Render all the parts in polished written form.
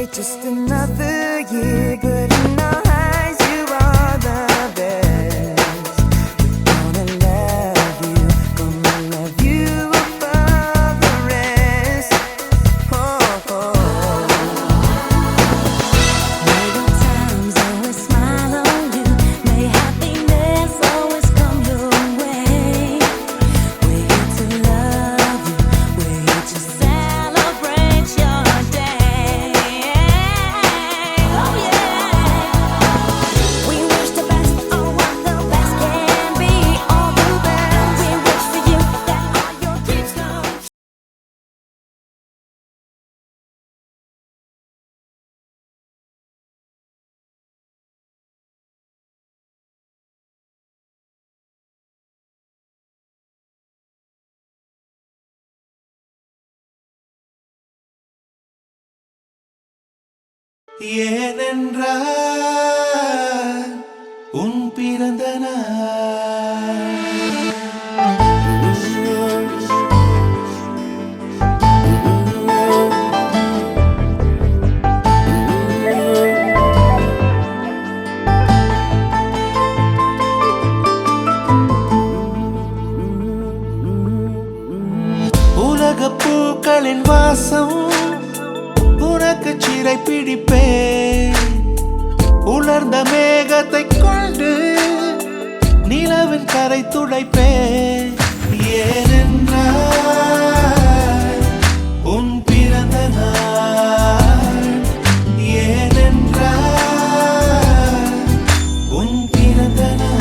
Just another year, but in our eyes you are the best. Gonna love you above the rest. Oh, oh. May good times always smile on you. May happiness always come your way. We're here to love you. We're here to celebrate your day. ஏனென்றால் உன் பிறந்த நாள் உலகப் பூக்களின் வாசம் உனக்கு சிறை பிடிப்பேன் உலர்ந்த மேகத்தை கொண்டு நிலவின் கரை துடைப்பேன் ஏனென்றால் உன் பிறந்த நாள் ஏனென்றால் உன் பிறந்த நாள்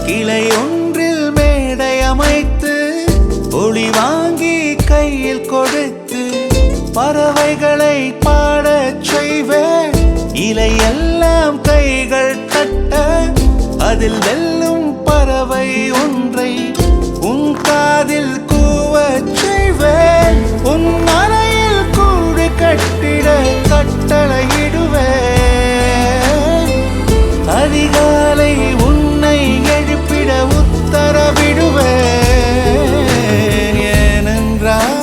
கிளை ஒன்றில் மேடை அமைத்து ஒளி வாங்கி கையில் கொடுத்து பறவைகளை பாடச் செய்வேன் இலையெல்லாம் கைகள் தட்ட அதில் வெல்லும் பறவை ஒன்றை உன் காதில் கூவச் செய்வேன் உன் அறையில் கூடு கட்டிட கட்டளையிடுவேன் அதிகாலை உன்னை எழுப்பிட உத்தரவிடுவேன் ஏனென்றால்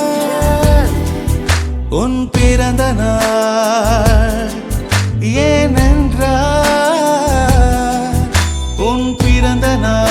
உன் பிறந்த நாள் ஏனென்றால் உன் பிறந்த நாள்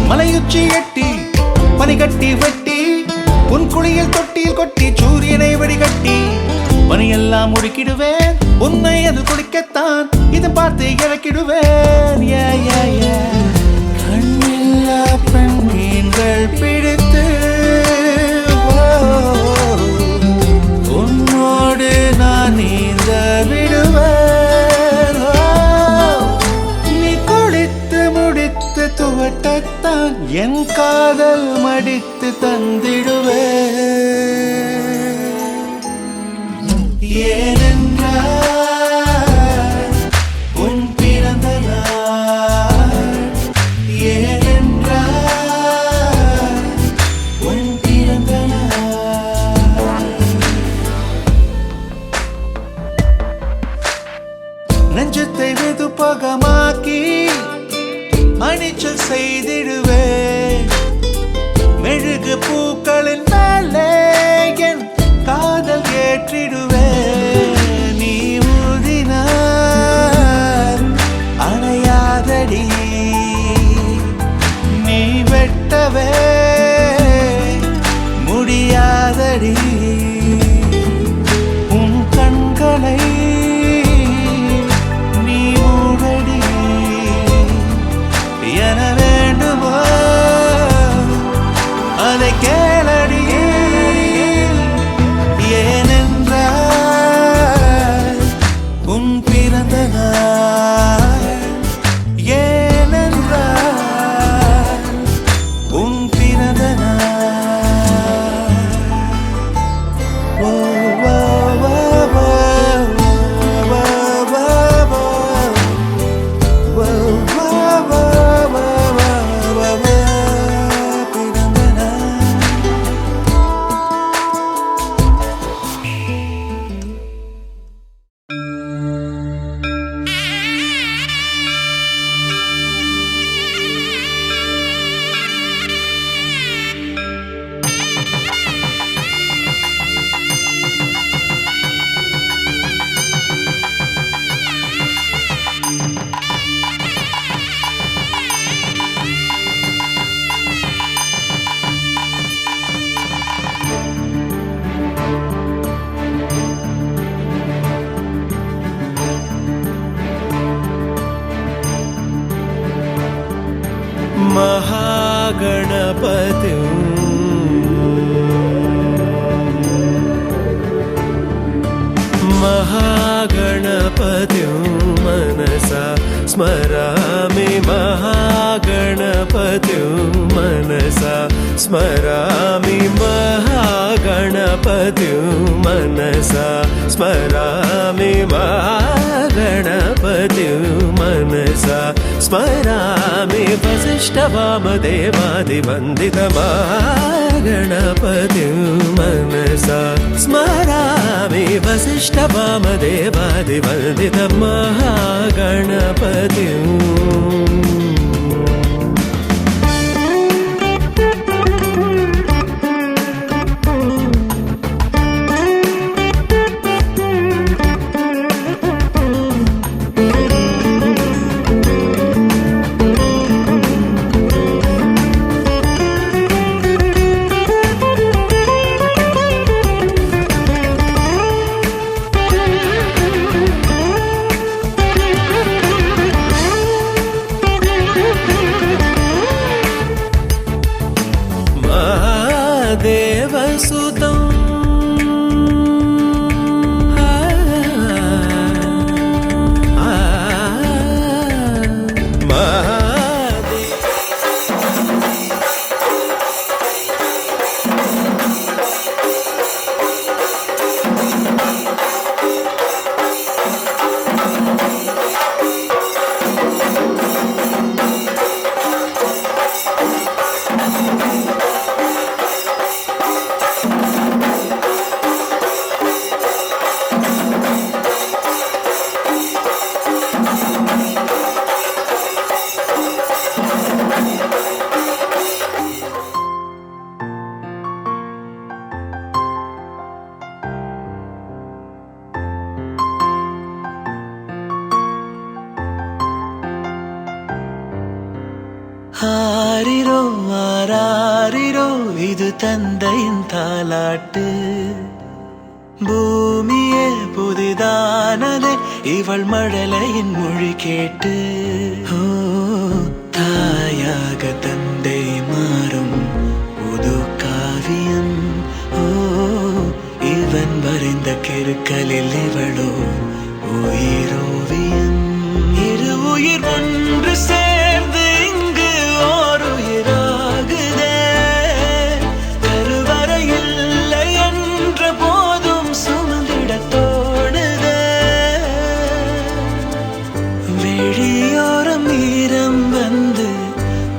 மலையுச்சி எட்டி பனிகட்டி வெட்டி உன் குளியில் தொட்டியில் கொட்டி சூரியனை வடிகட்டி பனியெல்லாம் முடுக்கிடுவேன் உன்னை அது குடிக்கத்தான் இதை பார்த்து இறக்கிடுவேன் கண்ணில்லா பெண் மீன்கள் பிடித்து உன்னோடு நான் நீந்த விடுவேன் நீ குளித்து முடித்து துவட்டத்தான் என் காதல் மடித்து தந்திடுவேன் ஏனென்றால் உன் பிறந்த நாள் ஏனென்றால் விரட்டவே முடியாதடி உன் கண்களை நீ மூடடி என வேண்டுமோ அதை கேளடி ஏனென்றால் உன் பிறந்த நாள் ஏனென்றால் உன் பிறந்த நாள் ஓ ஓ ஓ ஓ ஓ ஓ பிறந்த நாள் महागणपति महागणपति मनसा स्मरामि महागणपति मनसा स्मरामि महागणपति मनसा स्मरामि महागणपति मनसा स्मरामि वसिष्ठवामदेवादिवन्दित महागणपति मनसा स्मरामि वसिष्ठवामदेवादिवन्दित महागणपति देवसुतं ஆரிரோ ஆராரிரோ இது தந்தையின் தாலாட்டு பூமியே புதிதானதே இவள் மழலையின் மொழி கேட்டு ஓ தாயாக தந்தை மாறும் புது காவியம் ஓ இவன் வரைந்த கிறுக்கலில் இவளோ உயிரோவியம் இரு உயிர் ஒன்று சேர்ந்து இங்கு ஓர் உயிராகுதே கருவறை இல்லை என்ற போதும் சுமந்திட தோணுதே வெளியோரம் ஈரம் வந்து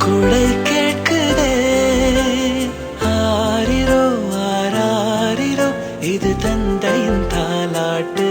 குடை கேட்குதே ஆரிரோ ஆராரிரோ இது தந்தையின் தாலாட்டு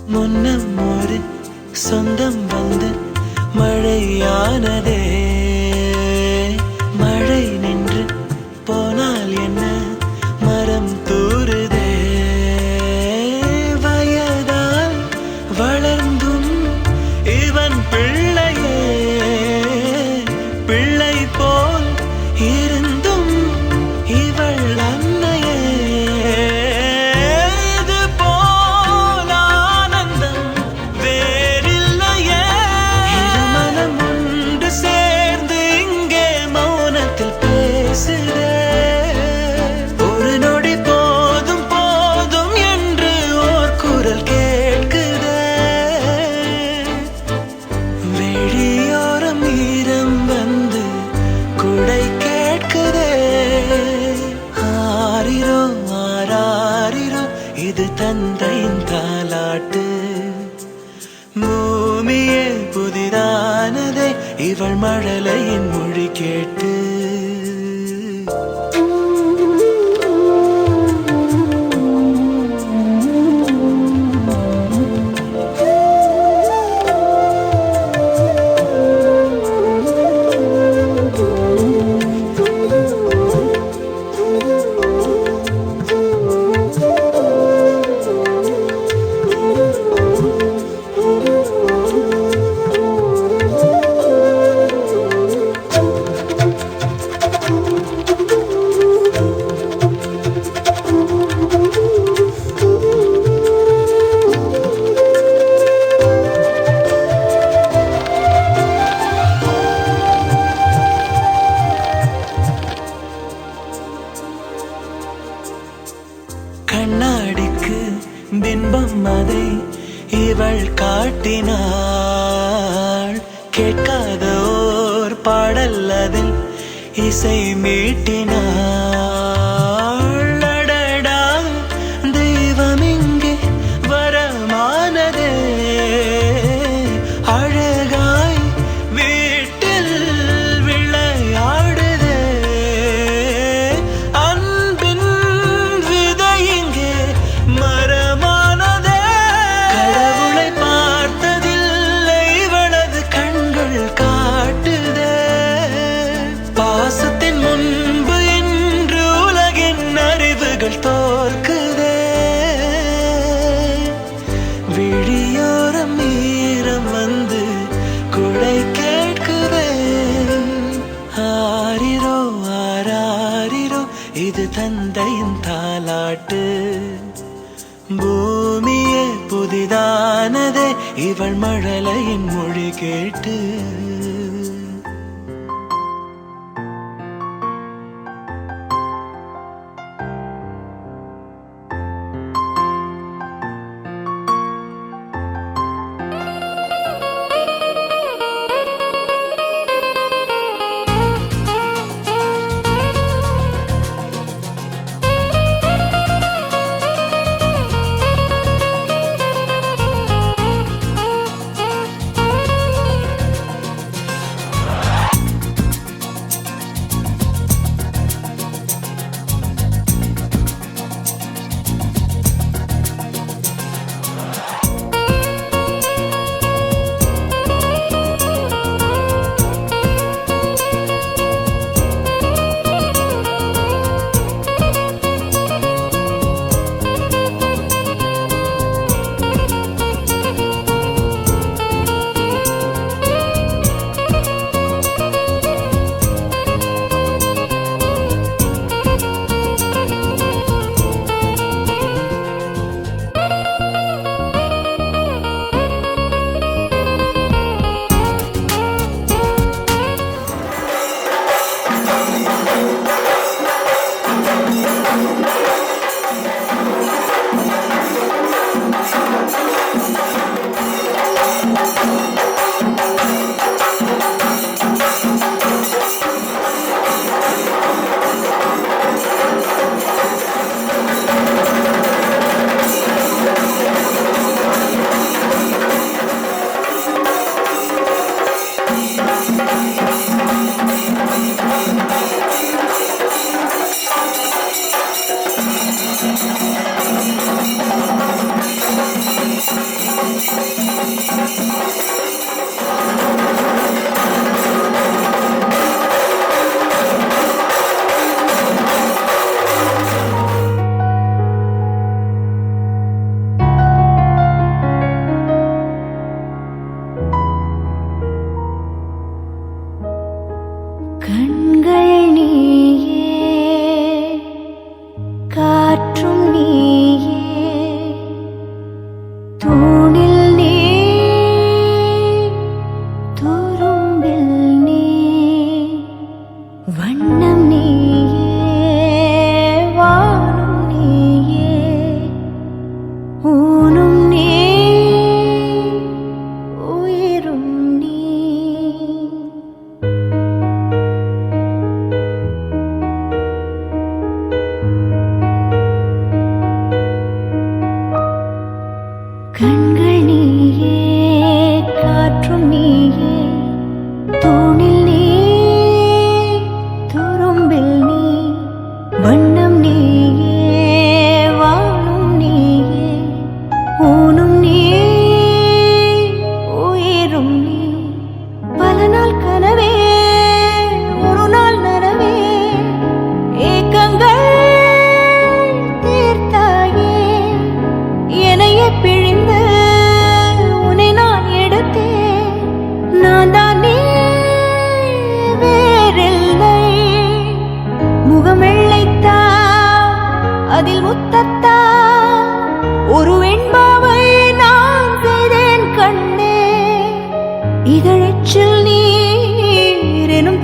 முன்னம் ஒரு சொந்தம் வந்து மழையானதே. மழை நின்று போனால் என்ன, மரம் தூறுதே. வயதால் வளர்ந்தும் இவன் பிள்ளையே, பிள்ளை போல் இருந்தும் இவள் அன்னையே. இது போல் ஆனந்தம் வேறில்லையே. இருமனம் ஒன்று சேர்ந்து இங்கே மௌனத்தில் பேசுதே. ஒரு நொடி போதும் போதும் என்று ஓர் குரல் கேட்குதே. வெளியோரம் ஈரம் வந்து குடை கேட்குதே. ஆரிரோ ஆராரிரோ இது தந்தையின் தாலாட்டு. பூமியே புதிதானதே இவள் மழலையின் மொழி கேட்டு. கண்ணாடிக்கு பின்பம் அதை இவள் காட்டினாள். கேட்காத ஓர் பாடல் அதில் இசை மீட்டினாள். அடடா தெய்வம் இங்கே வரமானதே. அழகாய் வீட்டில் விளையாடுதே. அன்பின் விதை இங்கே மரமானதே. கடவுளை பார்த்ததில்லை இவளது கண்கள் காட்டுதே. பாசத்தின் முன்பு இன்று உலகின் அறிவுகள் தோற்குதே. விழியோரம் ஈரம் வந்து குடை கேட்குதே. ஆரிரோ ஆராரிரோ இது தந்தையின் தாலாட்டு. பூமியே புதிதானதே இவள் மழலையின் மொழி கேட்டு.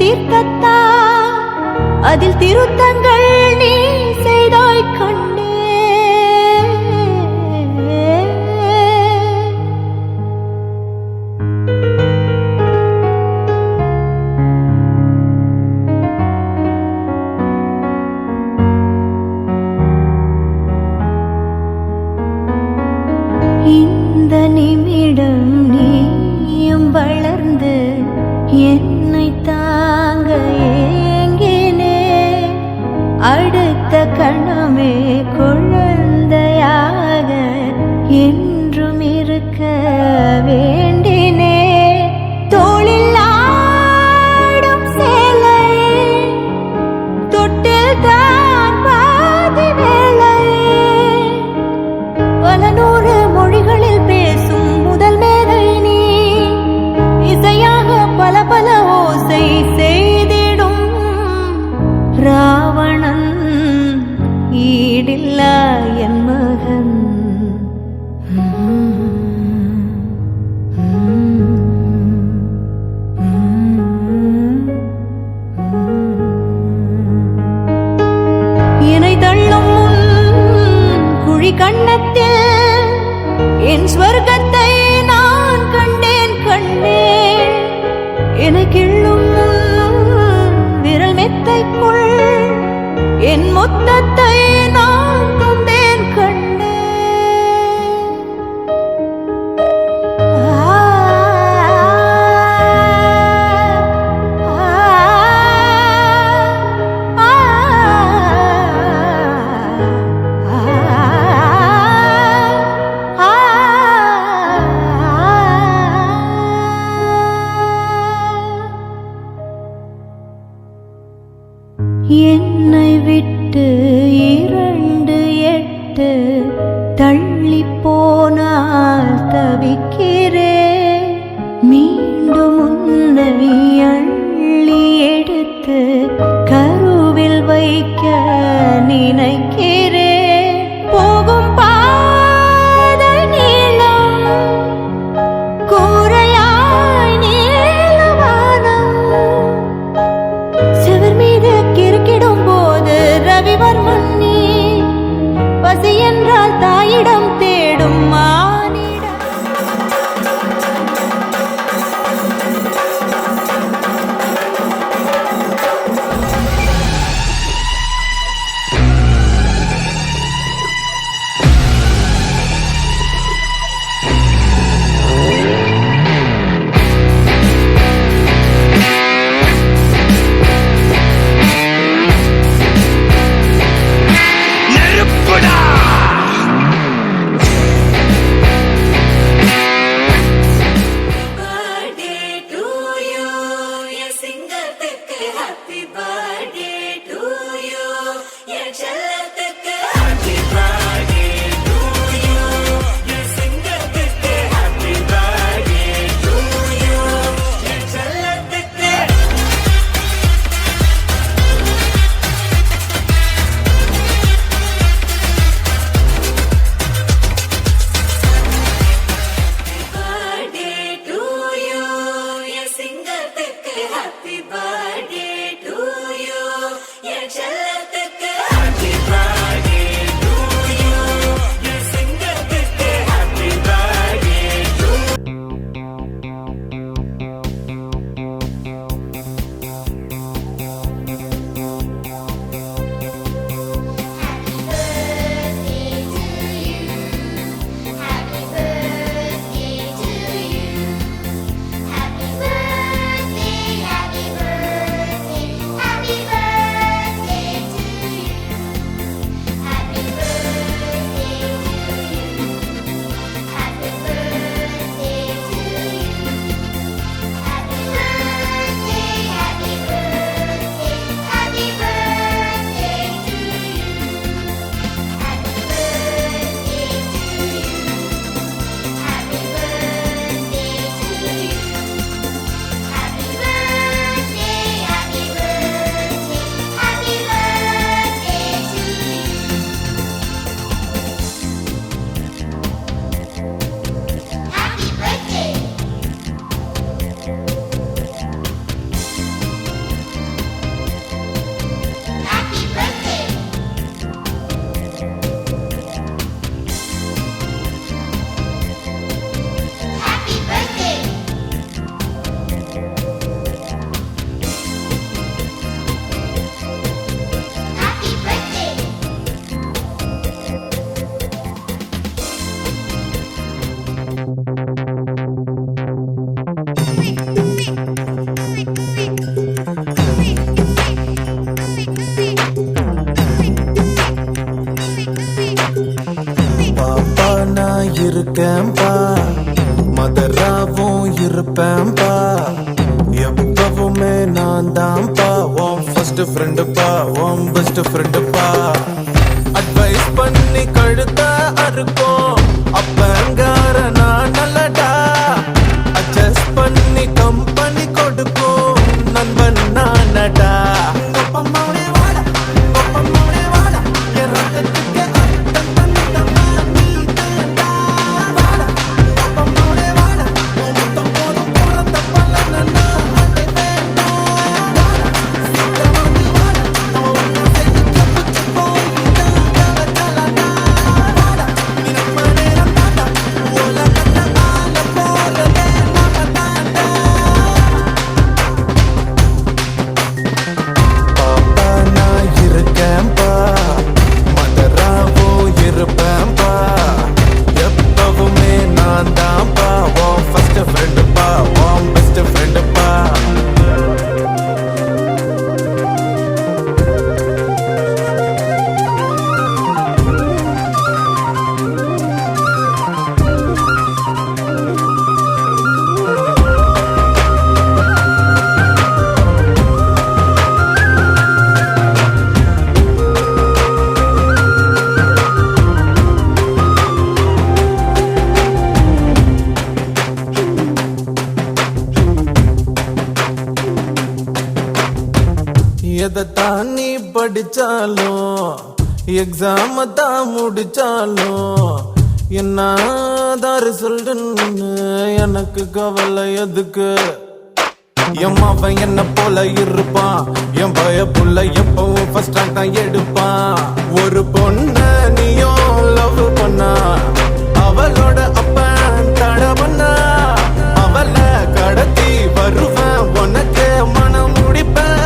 தீர்க்கத்தான் அதில் திருத்தங்கள் நீ செய்தாய் கண்டே. இந்த நிமிடம் நீயும் வளர்ந்து என்னை தாங்க ஏங்கினே. அடுத்த கணமே குழந்தையாக என்றும் இருக்க வேண்டினே. தோளில் ஆடும் சேலையே தொட்டில் தான் பாதி வேளையே. பல நூறு மொழிகளில் பேசும் முதல் மேதை நீ. இசையாக பல பல ஓசை செய்திடும் ராவணன் ஈடில்லா என் மகன். என்னை தள்ளும் குழி கண்ணத்தில் என் ஸ்வர்க்கத்தை நான் கண்டேன் கண்டேன். என்னை கிள்ளும் விரல் மெத்தைக்குள் என் மொத்தத்தை நான் தந்தேன் கண்டேன். என்னை விட்டு இருப்பேன்பா எப்பவுமே நான் தான்ப்பா உன் ஃபர்ஸ்ட் ஃப்ரெண்டுப்பா உன் பெஸ்ட் ஃப்ரெண்டுப்பா அட்வைஸ் பண்ணி கழுத்த அறுக்கும் அப்பங்கார நான் நல்லடா அட்ஜஸ்ட் பண்ணி கம்பெனி கொடுக்கும் நண்பன் நானடா எதைத்தான் நீ படிச்சாலும் எக்ஸாம தான் முடிச்சாலும் என்னதான் ரிசல்ட்னு எனக்கு கவலை எதுக்கு எம்மாவன் என்ன போல இருப்பான் என் பய புள்ள எப்பவும் ஃபர்ஸ்ட் ரேங்க் தான் எடுப்பான் ஒரு பொண்ண நீயும் லவ் பண்ணா அவளோட அப்பன் தட பண்ணா அவளை கடத்தி வருவேன் உனக்கு மனம் முடிப்பேன்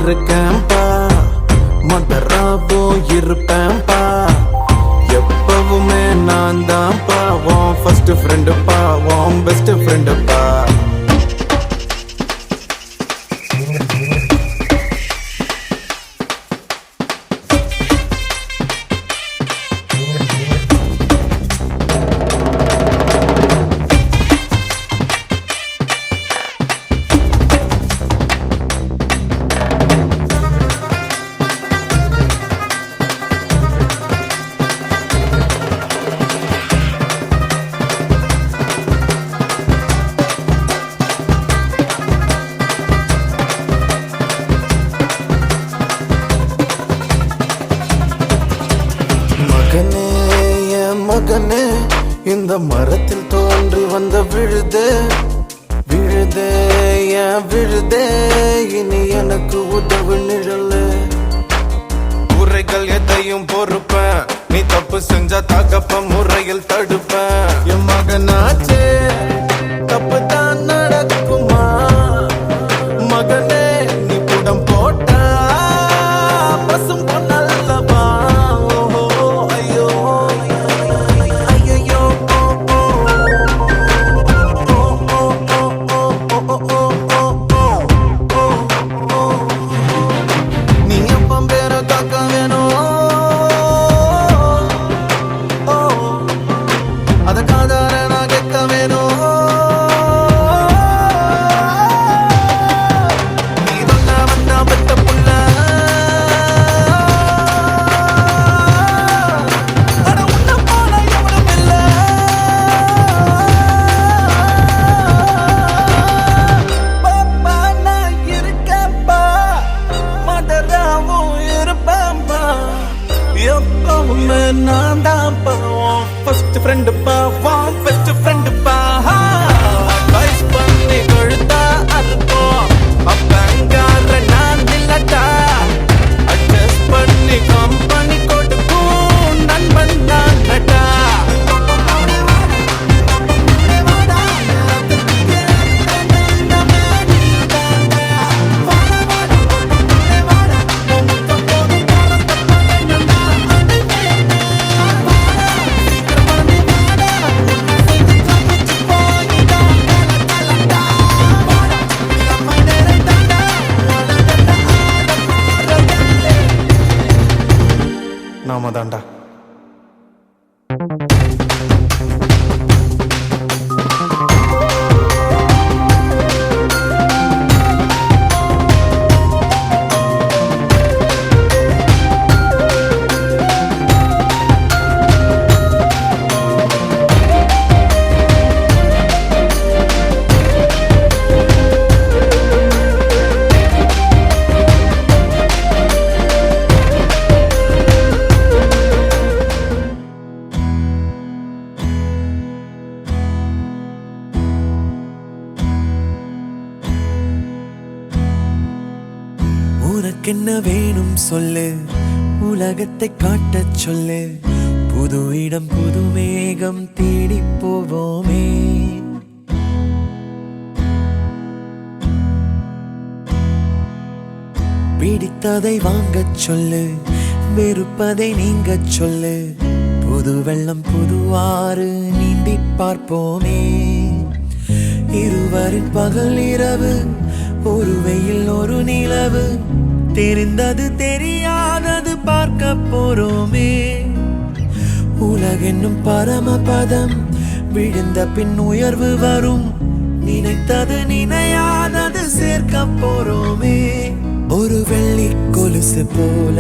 இருக்கேன்பா மதராவோ இருப்பேன்பா எப்பவுமே நான் தான்ப்பா உன் ஃபர்ஸ்ட் ஃப்ரெண்டுப்பா உன் பெஸ்ட் ஃப்ரெண்டுப்பா மகனே இந்த மரத்தில் தோன்றி வந்த விழுதே விழுதே ஏன் விழுதே இனி எனக்கு உதவு நிழலு உரைகள் எதையும் பொறுப்பேன் நீ தப்பு செஞ்சா தகப்ப முறையில் தடுப்பேன் என் மகனாச்சே தப்பு தான் நடக்குமா மகனே நீ புடம் போட்டா பசும் பொன்னல்லவா நான் தான் ஃபர்ஸ்ட் ஃப்ரெண்டு பா பெஸ்ட் ஃப்ரெண்டு பா அட்வைஸ் பண்ணி கழுத்தா அறுப்போம் அப்பங்கார நான் இல்லட்டா அட்ஜஸ்ட் பண்ணி கம்பெனி கொடுக்கும் நண்பன் நாம தாண்டா. உனக்கென்ன வேணும் சொல்லு, உலகத்தை காட்டச் சொல்லு, புது இடம் புது மேகம் தேடி போவோமே. பிடித்ததை வாங்கச் சொல்லு, வெறுப்பதை நீங்கச் சொல்லு, புது வெள்ளம் புது ஆறு நீந்தி பார்ப்போமே. இருவரின் பகல் இரவு, ஒரு வெயில் ஒரு நிலவு, தெரிந்தது தெரியாதது பார்க்க போறோமே. உலகென்னும் பரமபதம், விழுந்த பின் உயர்வு வரும், நினைத்தது நினையாதது சேர்க்க போறோமே. ஒரு வெள்ளி கொலுசு போல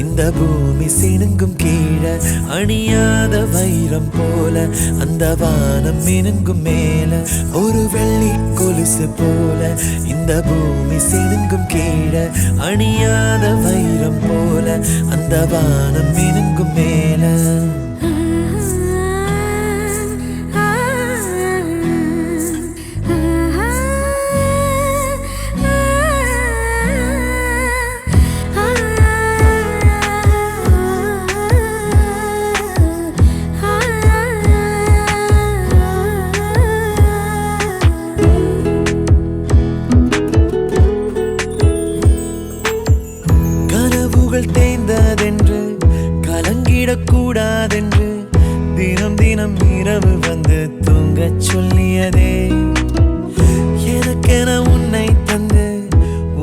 இந்த பூமி சினுங்கும் கீழே, அணியாத வைரம் போல அந்த வானம் மினுங்கும் மேல. ஒரு வெள்ளி கொலுசு போல இந்த பூமி சினுங்கும் கீழே, அணியாத வைரம் போல அந்த வானம் மினுங்கும் மேல. தேய்ந்ததென்று கலங்கிடக்கூடாதென்று தினம் தினம் இரவு வந்து தூங்கச் சொல்லியதே. எனக்கென உன்னை தந்து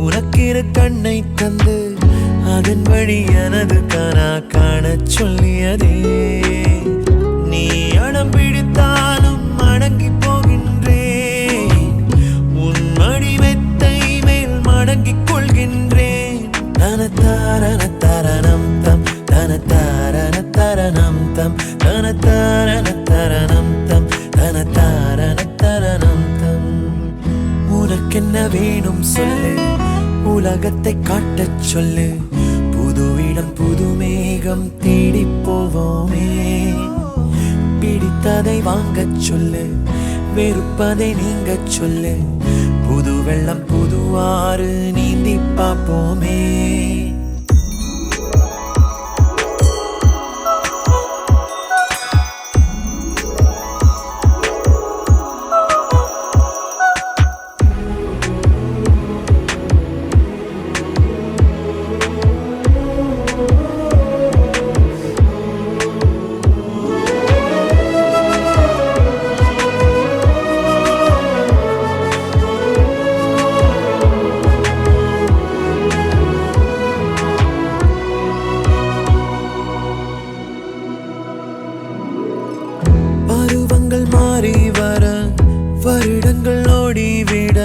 உனக்கிரு கண்ணை தந்து, அதன் வழி எனது கனா காணச் சொல்லியதே. நீ அடம் பிடித்தாலும் அடங்கி போகின்றேன், உன் மடி மெத்தை மேல் மடங்கிக் கொள்கின்றேன். தனதாரண தரணம் தம், தனதாரண தரணம் தம், தனதாரண தரணம் தம், தனதாரண தரணம் தம். உனக்கென்ன வேணும் சொல்லு, உலகத்தை காட்டச் சொல்லு, புது இடம் புது மேகம் தேடி போவோமே. பிடித்ததை வாங்கச் சொல்லு, வெறுப்பதை நீங்கச் சொல்லு, புது வெள்ளம் புது ஆறு நீந்தி பார்ப்போமே. மாறி வர வருடங்கள் ஓடிவிட,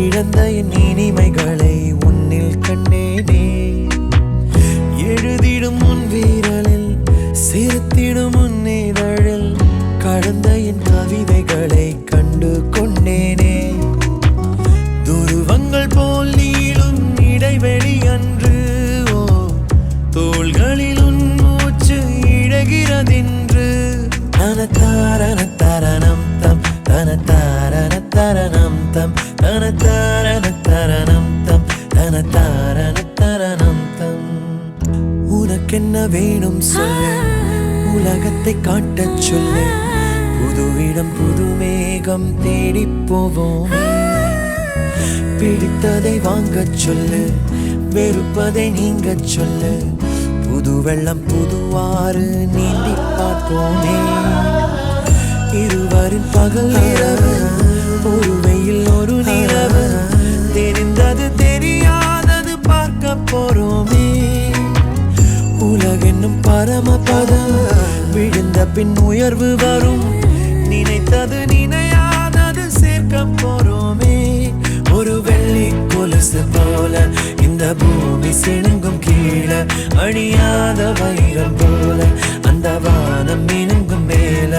இழந்த என் இனிமைகளை உன்னில் கண்டேனே. எழுதிடும் உன் வீரலில் சிரித்திடும் உன் இதழில், கடந்த என் கவிதைகளை கண்டு கொண்டேனே. துருவங்கள் போல் நீளும் இடைவெளி அன்று, ஓ தோள்களில் உன் மூச்சு இழகிறதென்று. தனதாரண தரணம் தம், தனதாரண தரணம் தம், தனதாரண தரணம் தம், தனதாரண தரணம் தம். உனக்கென்ன வேணும் சொல்லு, உலகத்தை காட்டச் சொல்லு, புது இடம் புது மேகம் தேடி போவோம். பிடித்ததை வாங்கச் சொல்லு, வெறுப்பதை நீங்கச் சொல்லு, புது வெள்ளம் புது ஆறு நீந்தி பார்ப்போமே. இருவரின் பகல் இரவு, ஒரு வெயில் ஒரு நிலவு, தெரிந்தது தெரியாதது பார்க்க போறோமே. உலகென்னும் பரமபதம் விழுந்த பின் உயர்வு வரும் நினைத்தது நினையாதது சேர்க்க போறோமே ஒரு வெள்ளி கொலுசு போல இந்த பூமி சிணுங்கும் கீழே அழியாத வைரம் போல அந்த வானம் மினுங்கும் மேல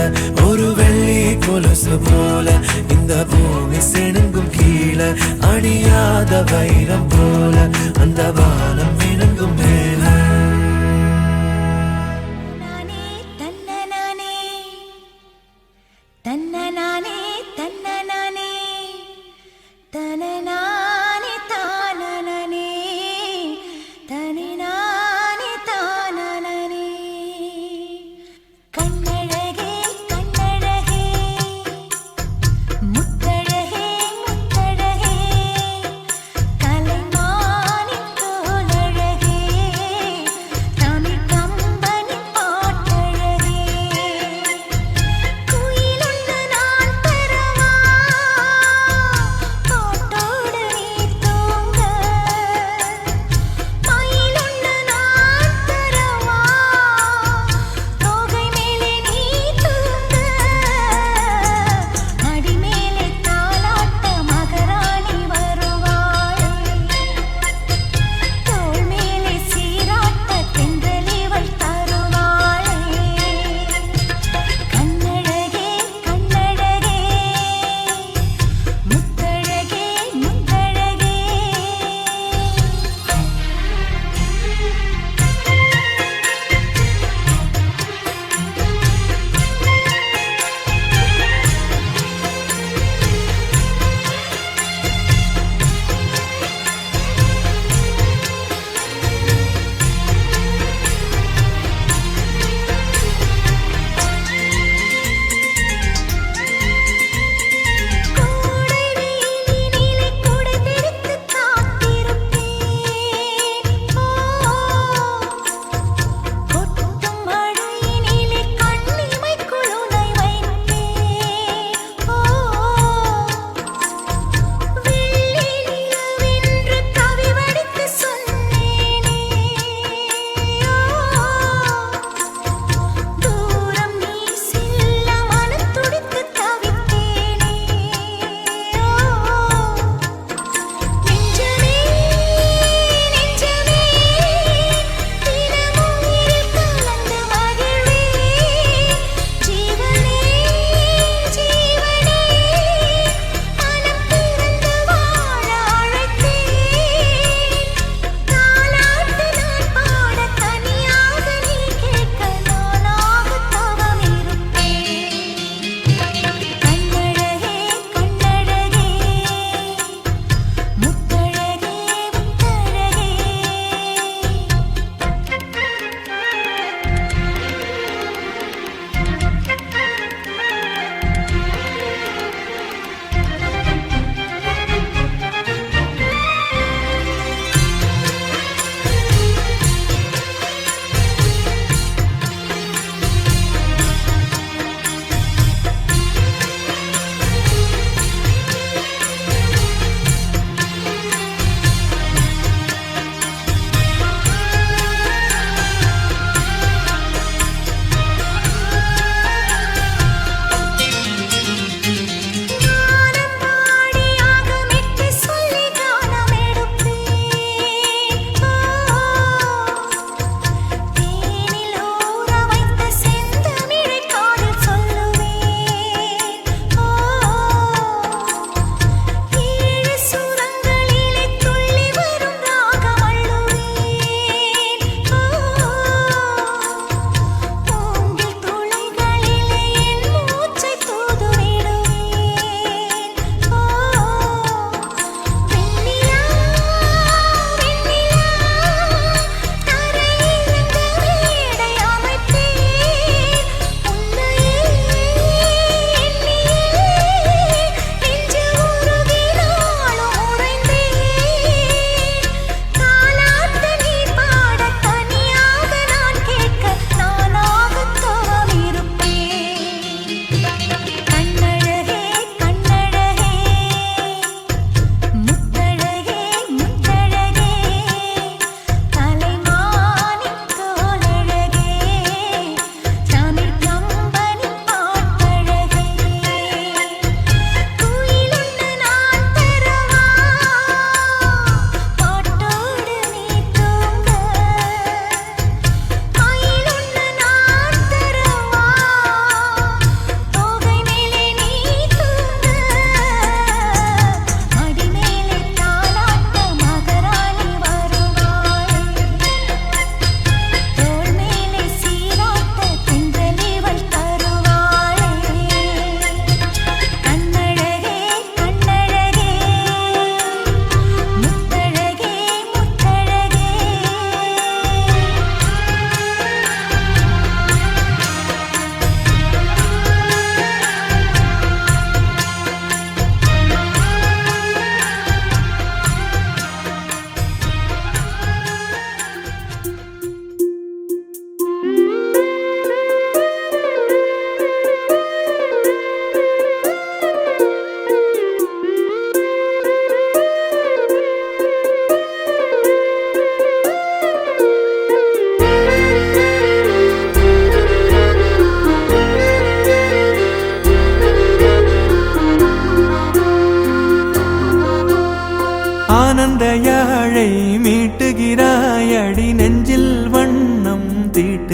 ஒரு வெள்ளி கொலுசு போல இந்த பூமி சிணுங்கும் கீழே அழியாத வைரம் போல அந்த வானம் மினுங்கும் மேல தன்னனானே தன்னனானே தனனானே தானனனே தனினானே தானனனே கண்ணழகே கண்ணழகே முத்தழகே முத்தழகே கலைமானின் தோளழகே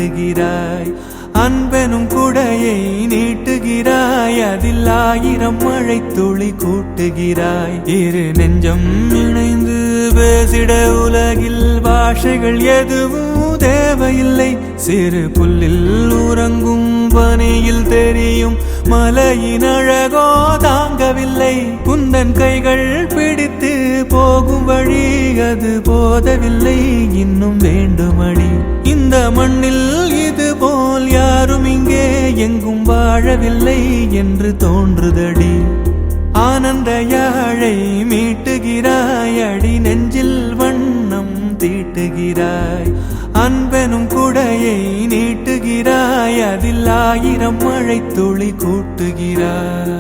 மீட்டுகிறாய் அன்பெனும் குடையை நீட்டுகிறாய் அதில் 1000 மழை துளி கூட்டுகிறாய் இரு நெஞ்சம் இணைந்து பேசிட உலகில் பாஷைகள் எதுவும் தேவையில்லை சிறு புல்லில் உறங்கும் பனியில் தெரியும் மலையின் அழகோ தாங்கவில்லை குந்தன் கைகள் பிடித்து போகும் வழி அது போதவில்லை இன்னும் வேண்டுமடி இந்த மண்ணில் இது போல் யாரும் இங்கே எங்கும் வாழவில்லை என்று தோன்றுதடி ஆனந்த யாழை மீட்டுகிறாய் அடி நெஞ்சில் வண்ணம் தீட்டுகிறாய் அன்பெனும் குடையை நீட்டுகிறாய் அதில் 1000 மழை துளி கூட்டுகிறாய்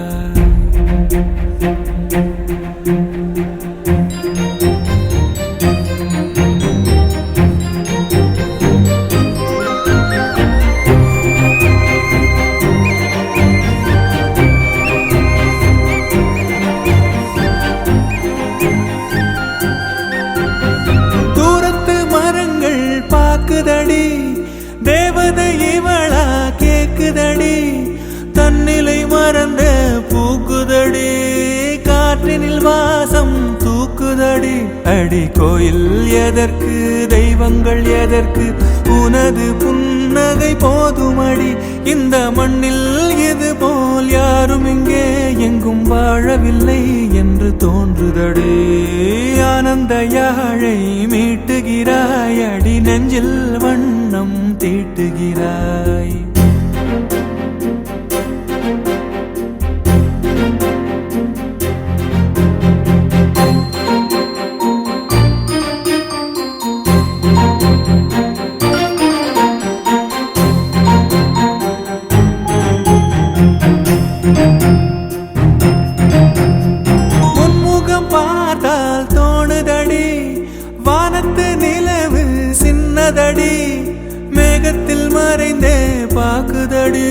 தேவதை இவளா கேக்குதடி தன்னிலை மறந்த பூக்குதடி காற்றினில் வாசம் தூக்குதடி அடி கோயில் எதற்கு தெய்வங்கள் எதற்கு உனது புன்னகை போதுமடி இந்த மண்ணில் இது போல் யாரும் இங்கே எங்கும் வாழவில்லை என்று தோன்றுதடி ஆனந்த யாழை மீட்டுகிறாய் அடி நெஞ்சில் வண்ணம் தீட்டுகிறாய் உன்முகம் பார்த்தால் தோணுதடி வானத்து நிலவு சின்னதடி மேகத்தில் மறைந்தே பாக்குதடி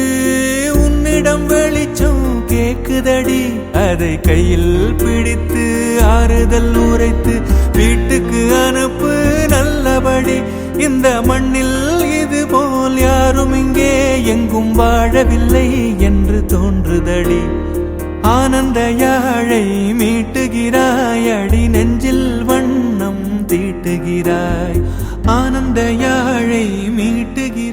உன்னிடம் வெளிச்சம் கேக்குதடி அதை கையில் பிடித்து ஆறுதல் உரைத்து வீட்டுக்கு அனுப்பு நல்லபடி இந்த மண்ணில் இது போல் யாரும் இங்கே எங்கும் வாழவில்லை என்று தோன்றுதடி ஆனந்த யாழை மீட்டுகிறாய் அடி நெஞ்சில் வண்ணம் தீட்டுகிறாய் ஆனந்த யாழை மீட்டுகிறாய்